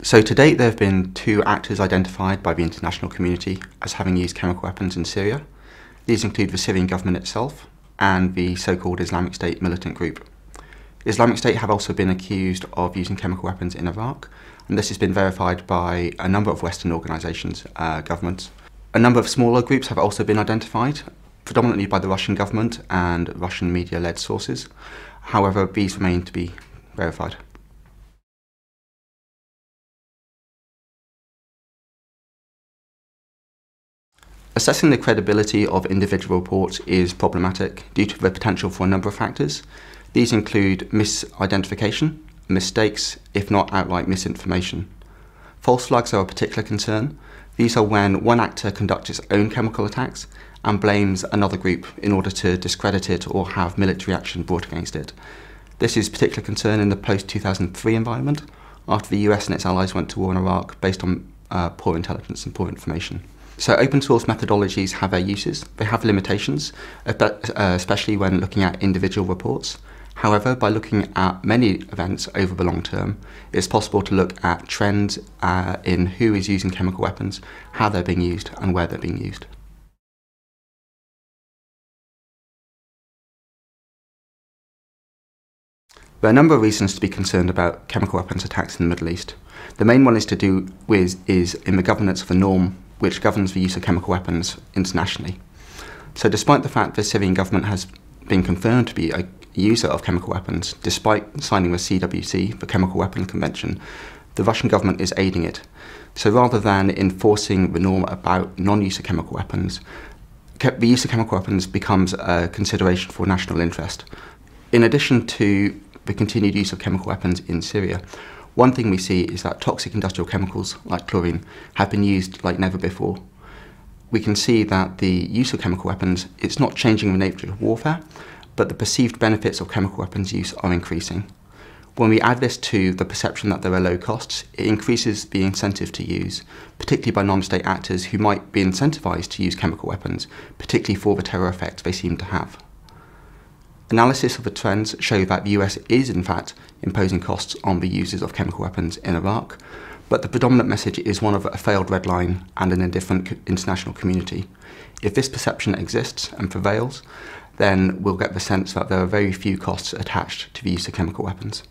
So to date there have been 2 actors identified by the international community as having used chemical weapons in Syria. These include the Syrian government itself and the so-called Islamic State militant group. Islamic State have also been accused of using chemical weapons in Iraq, and this has been verified by a number of Western organisations, governments. A number of smaller groups have also been identified, predominantly by the Russian government and Russian media-led sources. However, these remain to be verified. Assessing the credibility of individual reports is problematic due to the potential for a number of factors. These include misidentification, mistakes, if not outright misinformation. False flags are a particular concern. These are when one actor conducts its own chemical attacks and blames another group in order to discredit it or have military action brought against it. This is a particular concern in the post-2003 environment, after the US and its allies went to war in Iraq based on poor intelligence and poor information. So open source methodologies have their uses. They have limitations, especially when looking at individual reports. However, by looking at many events over the long term, it's possible to look at trends in who is using chemical weapons, how they're being used, and where they're being used. There are a number of reasons to be concerned about chemical weapons attacks in the Middle East. The main one is to do with in the governance of the norm which governs the use of chemical weapons internationally. So despite the fact the Syrian government has been confirmed to be a user of chemical weapons, despite signing with CWC, the Chemical Weapons Convention, the Russian government is aiding it. So rather than enforcing the norm about non-use of chemical weapons, the use of chemical weapons becomes a consideration for national interest. In addition to the continued use of chemical weapons in Syria, one thing we see is that toxic industrial chemicals like chlorine have been used like never before. We can see that the use of chemical weapons, it's not changing the nature of warfare, but the perceived benefits of chemical weapons use are increasing. When we add this to the perception that there are low costs, it increases the incentive to use, particularly by non-state actors who might be incentivized to use chemical weapons, particularly for the terror effect they seem to have. Analysis of the trends show that the US is in fact imposing costs on the users of chemical weapons in Iraq, but the predominant message is one of a failed red line and an indifferent international community. If this perception exists and prevails, then we'll get the sense that there are very few costs attached to the use of chemical weapons.